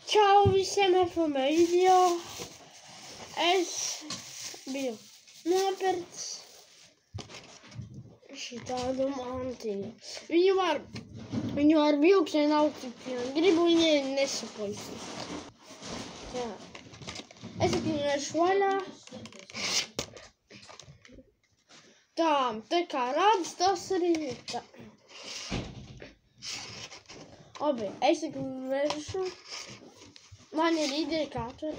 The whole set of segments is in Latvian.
Čau visiem FMA video. Es biju nopircis šitādu mantiņu. Viņu ar vilkšiem augstupiem. Gribu viņai nesaplīst. Jā. Es atņemšu vaļā. Tā, te kā rāds, tas arī ir tā. Labi, es tikai vēršu. Man ir ideja, kā tur.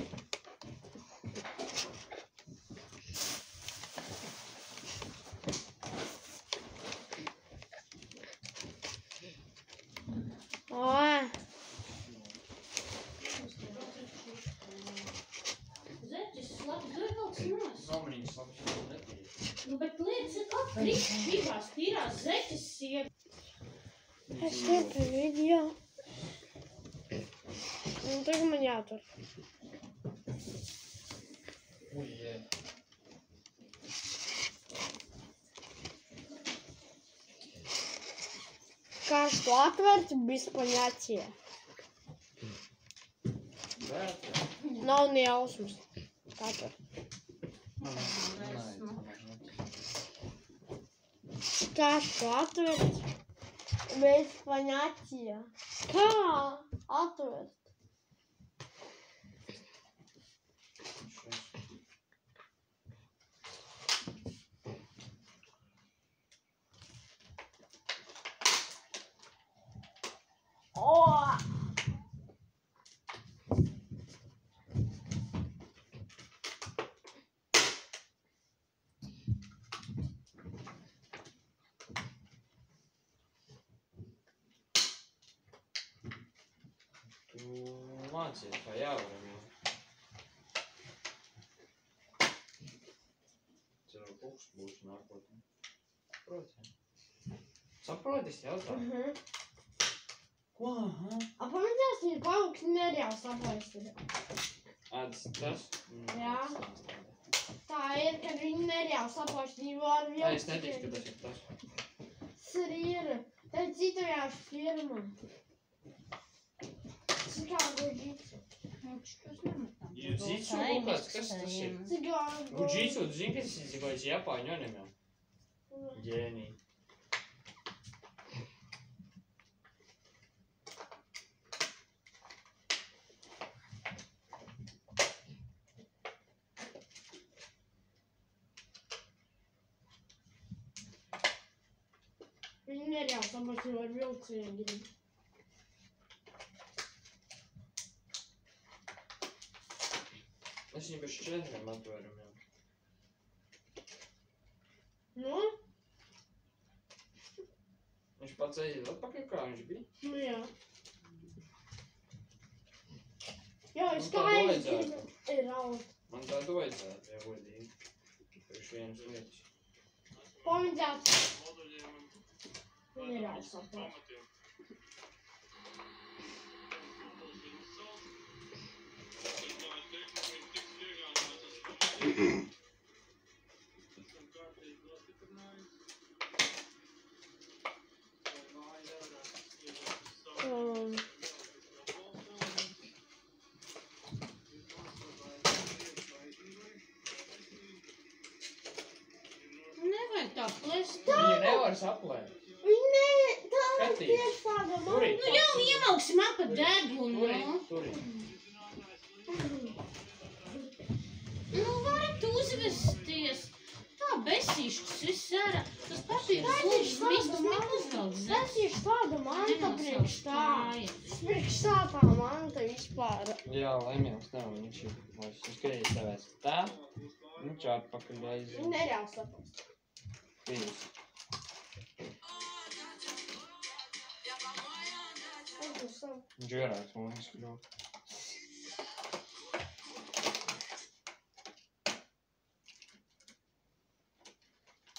Zeķis slapjš, dod kaut kas nos. Nomaniņas slapjš netīri. Nu, bet lietas ir kā krist šķībās tīrās zeķis sieva. Es turpinu video. Un tagad man jātur. Ujjē. Kā что atvērt bez понятия. Vērtē. Nav ne jausmas. Kā tur? Kā что atvērt bez понятия. Kā atvērt? Tu mācies, kā jāvaram jau. Ceru, puks būs nākotnē. Saproti? Saprotis jautājumu? Ko? Pamēģinās viņa pauks nereāli saplaist. Tas? Jā. Tā ir, kad viņi nereāli saplaist. Viņi var Nē, es neticu, ka tas ir tas. Tas arī ir. Tā ir citajā firma. Tas ir kā Gujitsu. Jujitsu kaut kāds, kas tas ir? Gujitsu, tu zini, kas tas ir kaut kāds Japāņu anime? Ģēnī. Viņi nereāli saplaist, jo ar vilcienu grib. Es viņu bez četriem atvērum jau. Nu? Viņš pats aiziet atpakaļ, kā viņš bija? Nu jā. Jā, es Nu, tā skaidrs vajadzētu. ir raud. Man tādu vajadzētu, ja godīgi. Priekš vienas lietas. Pamēģināt. Viņi nereāli saplaist. Nevajag tā plest. Viņu nevar saplēt. Viņi tā ir Skatīs. tieši tāda Turi. Nu jau iemalksi man pa degunu, nu. Turi. Nu, varat uzvesties. Tā besīškas viss ārā. Tas papīrs lūdzu mistus neuzvelk zeķis. Tas ir tāda manta priekš tā. Priekš tā manta vispār. Jā, laimīgs nav, viņš ir. Es skaties tevēs tā. Viņš atpakaļ aiziet. Nereāli saplaist. Pīs. Viņš garāks man izkļuva.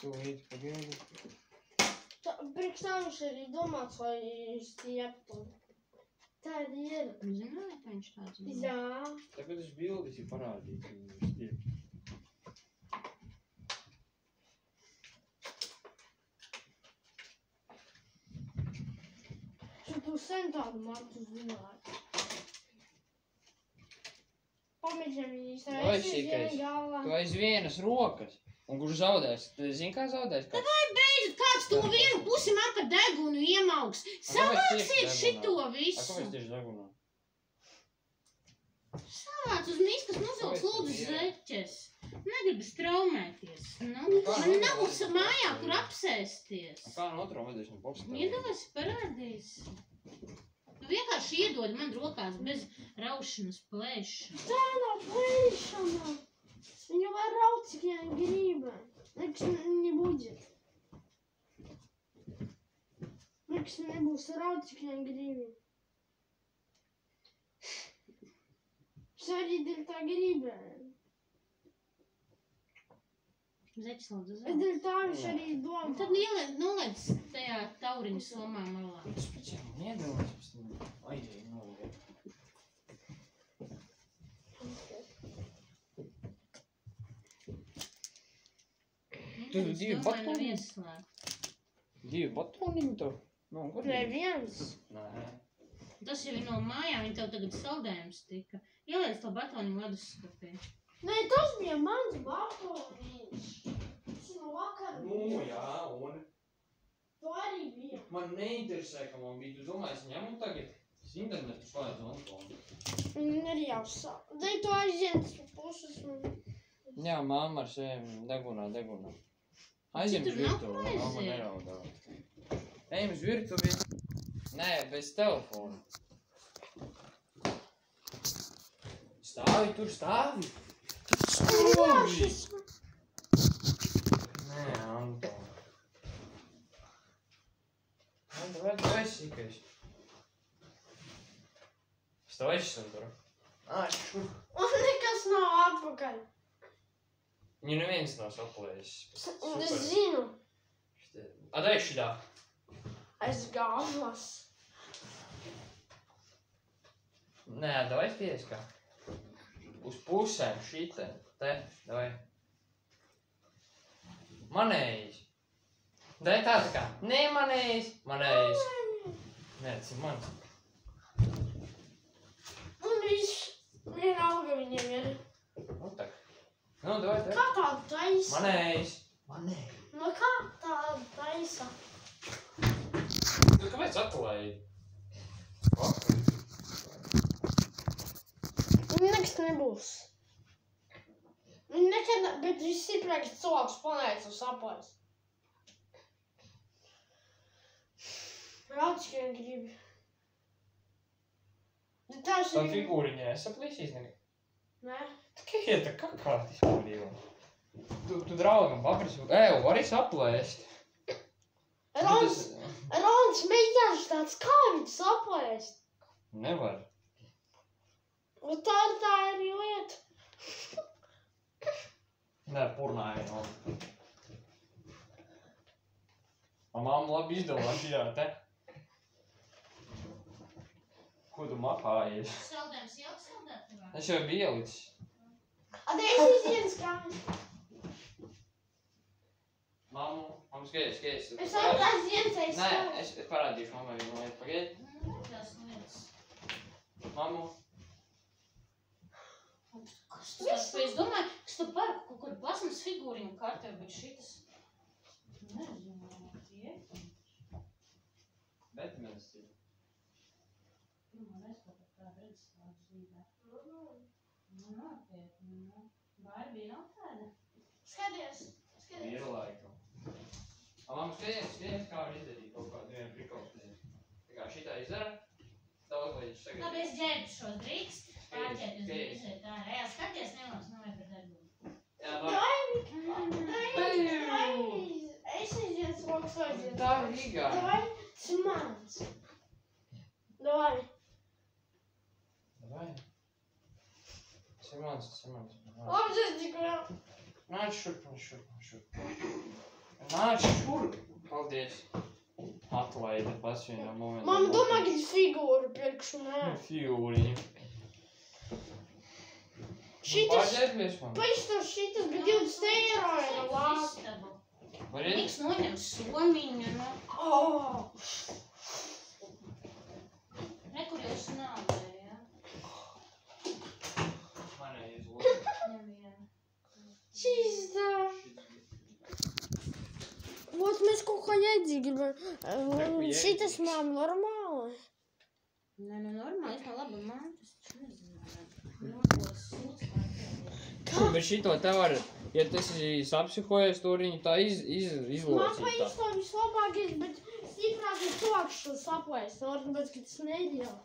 Tu līdzi pagaidi. Priekš tā viņš arī domāts, lai stieptu. Tā arī ir. Zināji, ka viņš tāds bija? Jā. Tagad es bildes ir parādīt. Viņš stiep. Tu sen tādu mantu zināji. komiķiem īsti. Vai sīkais? Tu aiz vienas rokas. Un kurš zaudēs? Tu zini, kā zaudēs? Tad vai beidzot, kāds to vienu pusi man par degunu iemauks? Savāksiet šito visu. Kāpēc tieši degunā? Savāc uz miskas nosauc lūdzu zeķes. Negribas traumēties. Nu, man nav mājā, kur apsēsties. Kā no otram vedēs no postā? Iedomāsi, parādīs. Tu vienkārši iedod man rokās bez raušanas plēšanas. Tā nav plēšana. Viņu var raut, cik vien griba. Nekas не будет. Nekas nebūs raut, cik vien gribi. Es arī dēļ tā gribēju. Zeķis lūdzu Es dēļ tā viņš arī domā. Tad noliec tajā tauriņu somā malā. Tas pēc man iedomās, pēc tam aizēju noliek. Tu divi batoniņi? Divi batoniņi tev? No, kur Ne viens. Nē. Tas jau ir no mājām, viņi tev tagad saldējums tika. Ieliec to batoniņu leduskapī. Nē, tas bija mans batoniņš. Tas no vakar bija. Nu, jā, un? Tu arī bija. Man neinteresē, ka man bija. Tu domāji, es ņemu tagad? Es internetu slēdzu Antonu. Viņi arī jau sāk. Dei tu aizienas puses un... Jā, mamma ar sevi degunā. Aiziem uz virtuvi, mamma neraudā. Ejam uz virtuvi. Nē, bez telefona. Stāvi tur, stāvi. Stāvi. Nē, Anton. Vai sīkais. Stāvišķi tur. Šur. Un nekas nav atpakaļ. Viņu neviens nav saplējis. Es zinu. Dai šitā. Es gāvos. Nē, davai pieskā. Uz pusēm šitā. Te, davai. Manējis. Dai tā kā. Nē, manējis. Manējis. Nē, tas ir mans. Un viss. Vienalga viņiem ir. Nu, tak. Nu, davai. Kā tāda taisa? Manējis. Manējis. Nu kā tāda taisa? Nu, kāpēc atklāji? Nekas nebūs. Viņi nekad, bet visstiprākais cilvēks planētas uz sapais. Rauc, ka viņi gribi. Tā figūriņā saplīsīs nekad? Nē. Tikai ieta kakāt izpildīju. Tu draugam paprasi, vari saplēst. Rons meitās tāds, kā viņš saplēst? Nevar. Un tā ir lieta. Nē, purnāja no. Mamma labi izdomā šajā te. Ko tu makājies? Saldējums jau saldētavā? Es jau biju ielicis. Adēļ es izienas kājas. Mammu, skaties. Es atklāju ziencēju Nē, es parādīšu mammai vienu lietu, pagaidi. Tas lietas. Mammu. Kas tu tāds? Es domāju, kas tu par kaut kādu plasmas figūriņu kārtē, bet šitas... Nezinu, tie. Batmans ir. Man reiz kaut kā redzes tādu zīmē. Nopietni, Barbie nav tāda? Skaties. Ir laikam. Mammu, skaties, kā var izdarīt kaut kādu vienu prikautu. Tā kā šitā izdara, daudz līdz tagad. Labi, es ģērbu šos drīkst. Pārķēt uz izēt ārā. Jā, skaties, nelāks, nav vai par darbību. Jā, Es izienas rokas aiziet. tā ir Rīgā. Davai, tas ir mans. Davai. Tas ir mans. Labi, Zedzīku, jā. Nāc šurp. Nāc šurp. Paldies. Atlaidi pats vienā momentā. Mama domā, ka es figūru pirkšu, nē. Figūriņu. Šitas, Pārģērbies man. paistos šitas, bet 20 eiro ir labi. Vari? Niks noņem somiņu, no. Nekur jūs nādē, jā? Manēji. ko jēdzīgi, šitas man normāli. Nē, nu normāli, es man laba mantas, taču nezināju. Bet šito te var, ja tu esi sapsihojies, tur viņu tā izlocīt. Man pa īsto vislabākais, bet stiprāk ir toks, tu saplēs, varbūt, ka tas neļauj.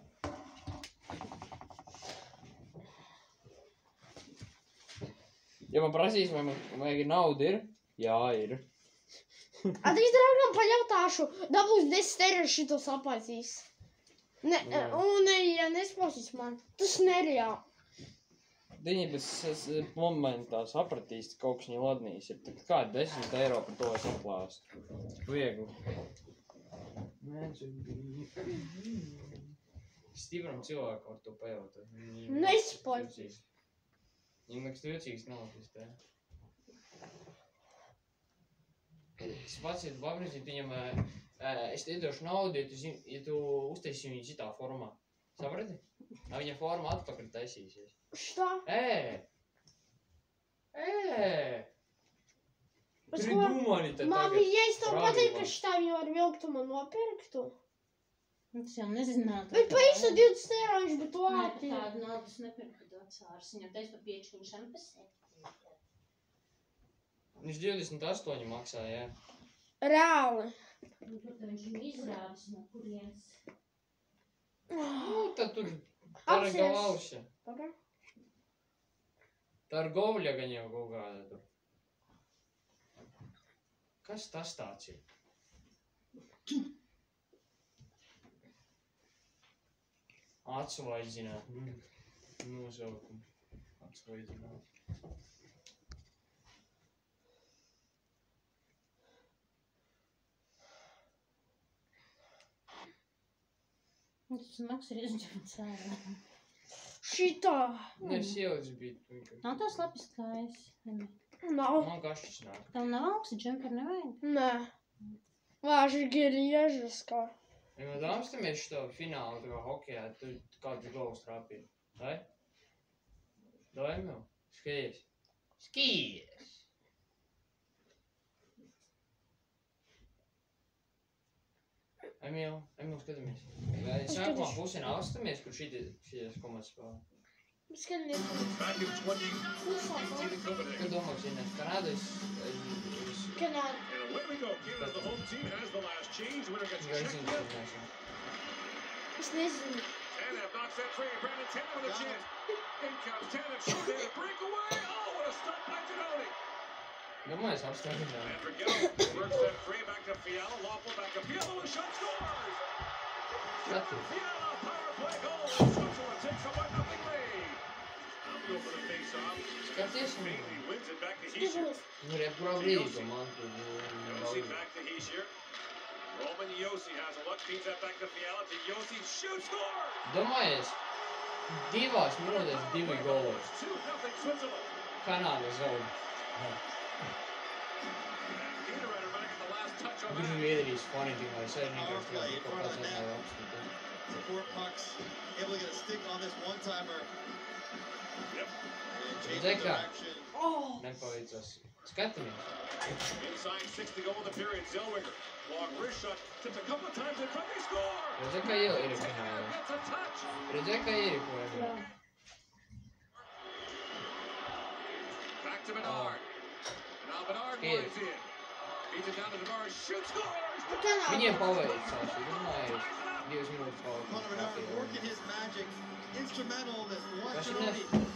Ja man prasīs, vai nauda ir? Jā, ir. A tu draugam pajautāšu, dabūs 10 eiro šito saplēsīs. Ne, un ja nespausīs man, tas neļauj. Viņi pēc momentā sapratīs, ka kaut kas viņa ladnīs ir. Tad kā 10 eiro par to saplāst? Viegli. Stipram cilvēkam ar to pajautāt. Nespausīs. Viņam liekas, tu jocīgs nav tas te. Tas pats ir paprasīt viņam, es te iedošu naudu, ja tu uztaisīsi viņu citā formā. Saprati? Viņa forma atpakaļ taisīsies. Šta? Pridumani te tagad. Mami, ja es tev pateiktu, ka šitā viņu var vilkt, tu man nopirktu. Es jau nezinātu. Bet pa īstu 20 eiro viņš būtu Nē, lēti. tādu naudas nepirku docārs. Viņam teica pa 5, viņš šam pa 7. Viņš 28 maksā, jā. Reāli. Nu, tur viņš viņu izrādis no kurienes. Nu, tad tur Apsies. Targovauša. Paga? Targovļa gan jau kaut kāda tur. Kas tas tāds ir? Atsvaidzināt. Nosaukumu. Atsvaidzināt. Tas maks ir izņemts ārā. Šitā. Es ieliks bija. Nav tās labas kājas. Nav. Man kašķis nāk. Tev nav augsts džemperi nevajag? Nē. Vāžīgi ir iežas kā. Ja man dāmstamies šo finālu tā kā hokejā, tu kādu gols trāpīja. Dai? Dai jau? Skaties. Skaties! Emīl, skatāmies. Sākumā pusē austamies, kur šities komandas spēlē. Skaties. Back in 2018 in Copenhagen. Kad domāju, zināt, Kanāda Kanāda. And away we go. Canada, the home team, has the last change. Winner gets checked in. Es nezinu. Tanev knocks that free. Brandon Tanev with a chance. In comes Tanev. Short-handed breakaway. Oh, what a stop by Ginoni. Domāju, es apstāju. And Dragel works that free back to Fiala. Lawful back to Fiala with a shot. Scores! Fiala, power play goal. Switzerland takes a 1-0 lead. Now we go for the face-off. Skaties, Bailey wins it back to Heischer. nu jebkurā brīdī komandu. Yossi back to Heischer. Roman Yossi has a look. Feeds that back to Fiala. To Yossi. Shoots. Scores! Domājies, 2 minūtēs 2 golos. 2-0 Switzerland. Kanāda zaud. And Niederreiter back at the last touch on Duži that. Viedrijas fani tikai sēžņīgās tajā kaut kāds atnāja apskatīt. Support pucks, able to get a stick on this one-timer. Yep. And change Zeka. direction. Oh. Nepaveicās. Skatāmies. Inside 6 to go in the period. Zellweger. Long wrist shot. Tipped a couple of times in front. They score! Redzēji, kā ielika finālā. Gets a touch. Redzēji, kā ierikoja. Back to Bedard. Now Bedard lines in. Feeds it down to DeMar. Shoots. Scores! Viņiem paveicās. Domāju, 2 minūtes Connor Bedard working palika. his magic. Instrumental in this one Kas ir penalty. nes?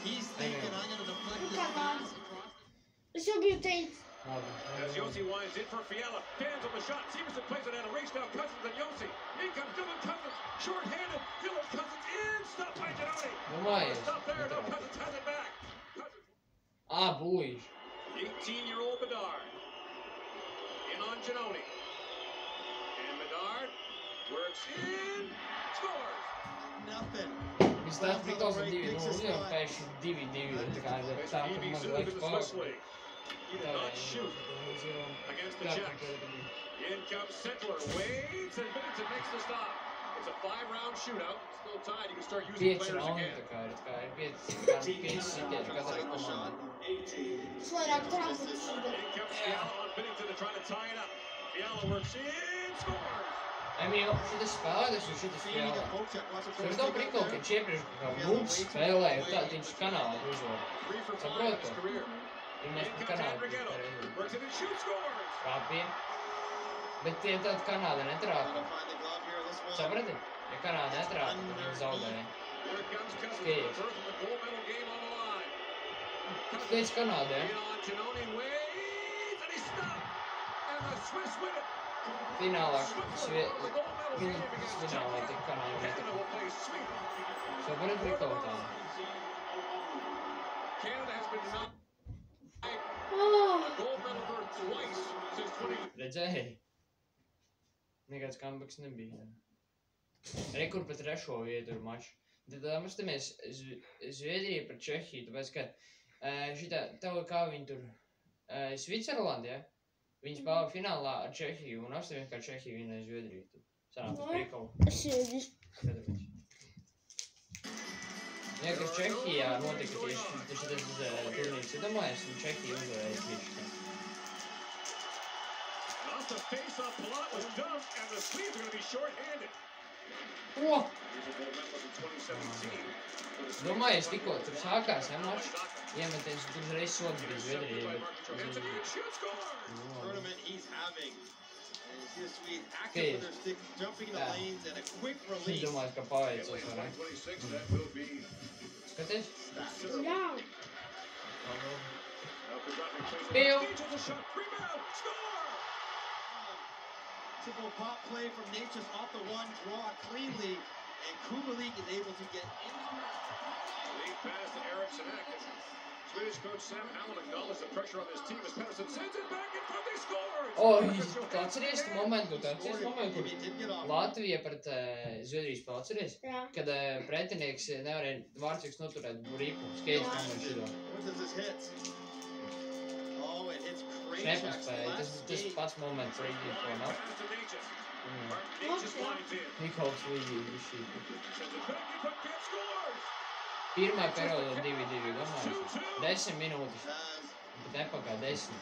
He's thinking, I'm going to deflect this Come on. pass across Es jau biju teicis. As Yossi winds in for Fiala. Fans on the shot. Severson plays it out of reach now. Cousins and Yossi. In comes Dylan Cousins. Short-handed. Dylan Cousins in. Stop by Ginoni. Domājies. Stop there. No, Cousins has it back. Cousins. Būjiši. 18-year-old Bedard. In on Ginoni. And Bedard works in. Scores. nothing. Viss tāds prikals ar 2-0 un pēkšņi 2-2. Tā kā tā, ka EB man Zub in laiks the Swiss pārāk. League. He did not shoot against the Czechs. In comes Settler. Waits and Middleton makes the stop. It's a 5-round shootout. Still tied. You can start using 5 players raundi again. tā kā ir. Tā kā ir 5 sitieši katrai komandai. Es vairāk trāpīt šitā. In comes Fiala on Binnington to try to tie it up. Fiala works in, scores. Emīl, šitas spēlētājs un šitas Feeding a spēlē. poke check. Watch him Tur throw to a stick out prikolu, ka there. viņš iepriekš kā mūks spēlēja, un tad viņš kanālā uzvar. 3 for 5 in Saprotu. his career. Viņam mēs In par comes kanālu Andrighetto. Works it and shoots, scores. Kāpie. Bet tie tad Kanāda netrāpa. Gonna find the glove here, this one. Saprati? Ja Kanāda netrāpa, tad viņi zaudēja. Here it comes Cousins. Okay. The birth of the gold medal game on the line. Tu teici Kanāda, In ja? on Giannoni waits, and he's stopped. And the Swiss win it. Finālā, Switzerland won the gold medal viņi game against finālā Germany. tik Kanāda Canada netrāpa. will play sweep. Saprati prikolu tā? Canada has been knocked Oh, a gold medal berth twice since 20. Redzēji? Nekāds comebacks nebija. Rekur pa trešo vietu ir maču. Tad mēs tamies Zviedrija par Čehiju, tāpēc, ka šitā, tev kā viņi tur, Svicerlandi, ja? Viņi spēlē finālā ar Čehiju, un apstāmies, kā Čehija vinēja Zviedriju. Sanāk tas prikolu. sēdis. Skatāmies. Ja, kas Čehijā notika tieši šitas turnīrs, iedomājies, un Čehija uzvarēja tieši. And off the face-off, Palat was dumped, and the Swedes are going to be short-handed. O! Here's a gold medal in 2017. for the Swedes. Domājies, tikko tur sākās, ja, mačs? Iemetiens, tur uzreiz sods bija Zviedrijai, By bet... Marcus Johansson, and shoots, scores. Tournament he's having. And you see the Swedes Okay. active with their sticks, jumping in the Yeah. lanes, and a quick Viņš release. domājas, ka Can't paveicos, wait vai ne? 2026, that will be Skaties? considerable. Jā. Now Kuzatnik plays it Bill. up. Needs a shot, rebound, score! Typical pop play from Natchez off the one, draw cleanly, and Kubalik is able to get into Lead pass to Eriksson Ek. Swedish coach Sam Allen acknowledged the pressure on his team as Pettersson sends it back in front, they score! Oi, tu atceries tu momentu, tu atceries momentu, Maybe it did get kur off. Latvija pret Zviedrijas spēli, atceries? Jā. Kad pretinieks nevarēja Vārtsviks noturēt Burīpu, skates momentu šito. What does this hit? Oh, it hits Viņš Krejcik's nepaspēja, tas last pats moments līdzīgi, ko nav. Pass to Natchez. Mm. Martin Natchez Okay. lines in. Nikols līdzīgi šī. Sends it back in front, Kemp scores! Pirmā perioda 2-2, domājies. 10 minūtes, As bet nepagā 10.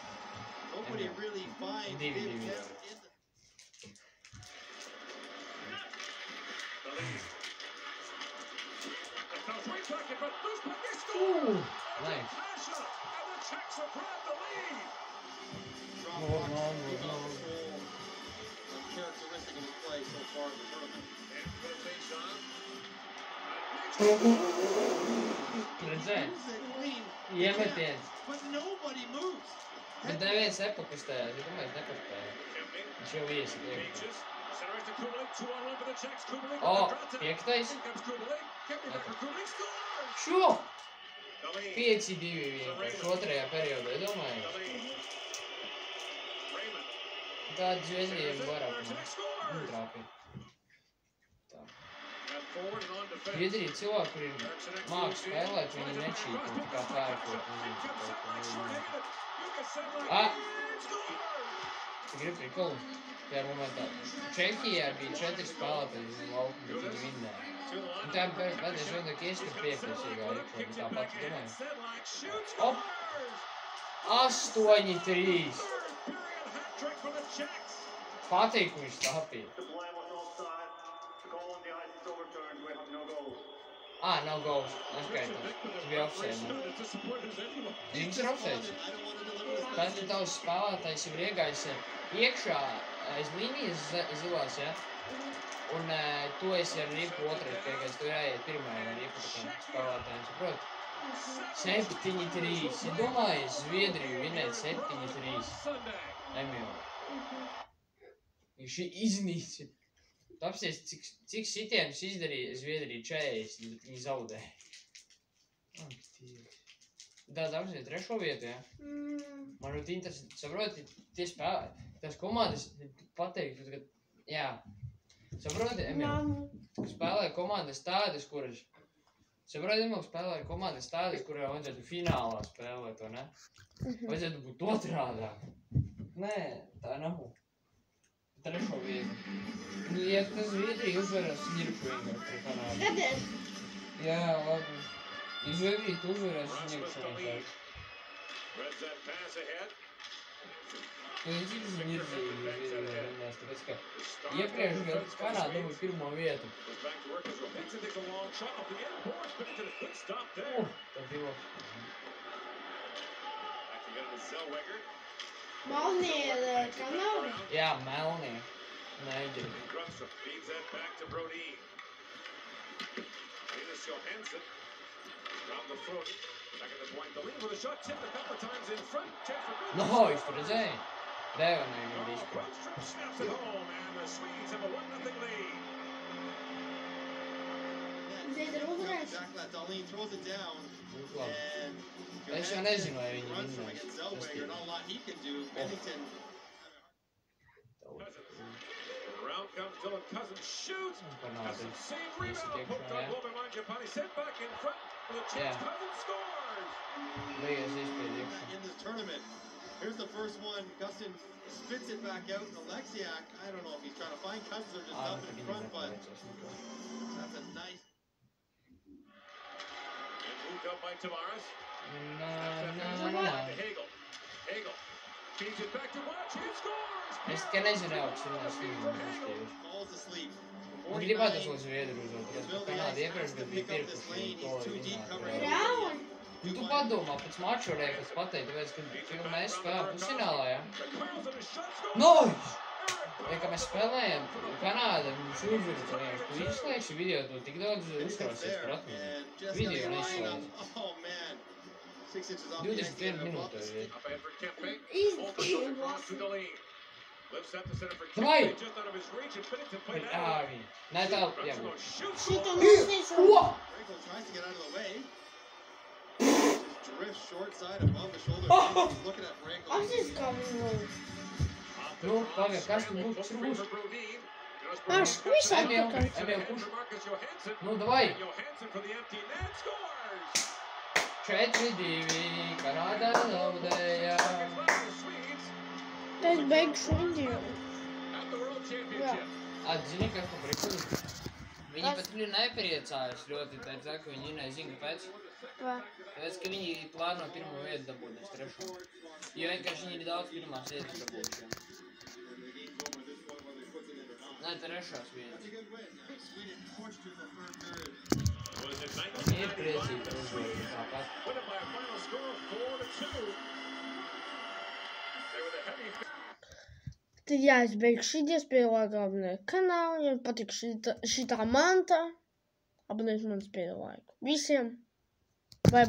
nobody Yeah. really finds Divi, Dave divi. Kemp in the The lead. It comes right back in front, loose puck, they score! Nice. Pasha, and the Czechs have grabbed the lead! drop No, puck. no, Big no. control. Uncharacteristic of his play so far in the tournament. And for the face-off. Redzēji? Moves it clean, Iemetiens. but nobody moves. Bet neviens nepakustējās, ja domājies nepaspēja. Kempny, Viņš jau iesi priekšā. Natchez, center ice to Kubalik, 2-on-1 for the Czechs, Kubalik, O, with the drop piektais. In comes Kubalik, Kempny back for Kubalik, scores! Šo! The lead, 5-2 vienkārši otrajā periodā, the domājies. lead. Raymond, Tāda Zviedrija centers it, vairāk Eriksson Ek man scores! trāpīja. Got forward and on defense. Zviedrija cilvēki, kuri Eriksson Ek māk moves in, spēlēt, viņi tries to nečīko, cross, tā kā pērkot. In comes Sedlak, short-handed. Lukas Sedlak, Ah. scores! Tu gribi prikolu? Tajā momentā. Čehijā bija 4 spēlētāji uz lauku, bet viņi vinnēja. To the line. Un tā pēdējais vienā ieskat priekšsīgā iekšā, Kicks tā it pati back in, domāju. Sedlak shoots, Op. scores! 8-3. Third period hat trick for the Czechs. Patīk, viņš stāpīja. The play was offside. The goal on the ice is overturned. We have no goal. Nav gols. Neskaitās. Tas bija offside. As disappointed as anyone. Viņš ir offside. I don't want to deliver this Tad message. tavs spēlētājs jau ir iegājis iekšā aiz līnijas zilās, ja? Un tu esi ar ripu otrais piegājis, tu jāiet pirmajā ar ripu tam spēlētājiem, saprot? 7-3. Ja domājies, Zviedriju vinēt 7-3. Sunday. Emīl. Viņš iznīcina. Tu apsies, cik sitienus izdarīja Zviedrija 40, bet viņi zaudēja. Ak, Dievs. Tāds apsies trešo vietu, ja? Man ļoti interesanti, saproti, tie spēlē, tās komandas pateikt, ka, jā, saproti, Emīl, spēlē komandas tādas, kuras, saproti, Emīl, spēlē komandas tādas, kurā vajadzētu finālā spēlēt, vai ne? Vajadzētu būt otrādā. Nē, tā nav. Trešo vietu. Ja tas Zviedrija uzvarēs ņirku vienkārši pret Kanādu. Skaties. Jā, labi. Ja Zviedrija tu uzvarēs ņirku vienkārši. Reds that pass ahead. Viņi cik zniedzīgi vienmēr, tāpēc, ka iepriekš gadu Kanāda dabūja pirmo vietu. Tā bija. Melnie ir Kanāda. Jā, melnie. Neģeri. Feeds that back to Brodin. Linus Johansson from the foot. Back at the point. The lead with a shot tipped a couple of times in front. Chance for good. No, jūs tur redzēji? Revanai viņi izpēr. Brogstrom snaps it home, and the Swedes have a 1-0 lead. Exactly that. Dahlin throws it down. And Es jau nezinu, vai viņi runs from vinnēs. against Zellweger. Not a lot he can do. Bennington. Around comes Dylan Cousins. Shoots. That's a save rebound. Poked on Logan Mangiapane. Sent back in front. With a chance. Cousins scores. Liekas izpēr iekšā. In this tournament. Here's the first one. Gustin spits it back out. And Alexiak, I don't know if he's trying to find Cousins or just dump it in front, but that's a nice. And moved up by Tavares. Hagel. Hagel. Feeds it back to Watch. He scores. Es tikai nezināju, kas ir Hagel. Falls asleep. Un gribētu uz Zviedru uzvot, tāpēc, ka Kanāda iepriekš gadu bija pirkuši to vinnāt. Reāli? Nu, tu padomā, pēc mačurē, kas pateikt, tāpēc, ka mēs spēlējam pusfinālā, ja? Nois! Ja, ka mēs spēlējam Kanāda, mums uzvarēs, tu izslēgsi video, tu tik daudz uzkrāsies par atmiņu. Video neizslēdz. 21 minūte ir. Davai! Āvi! Nē, tā, jā. Šito nesniedz. Ko? Franco tries to get out of the way. Drifts short side above the shoulder. He's looking at Franco. Apsis kā viņi lūdz. Nu, pagaid, kas tu būs? Kas tu būs? Marš, viss atpakaļ. Emil, kurš? Nu, davai! 4-2, Kanāda zaudēja. Es beigšu Indiju. Jā. Atzini, kas pa prikuli? Viņi pat nepriecājas ļoti, tā ka viņi nezina, kāpēc. Vai? Tāpēc, ka viņi plāno pirmo vietu dabūt, es trešo. Jo vienkārši viņi ir daudz pirmās vietas dabūjuši. Nē, trešās vietas. Viņi ir priecīgi par uzvaru tāpat. Tad jāizbeig šities pielāgāmie kanāli, ja patīk šitā manta, abonēs manas pielāgu. Visiem! Vai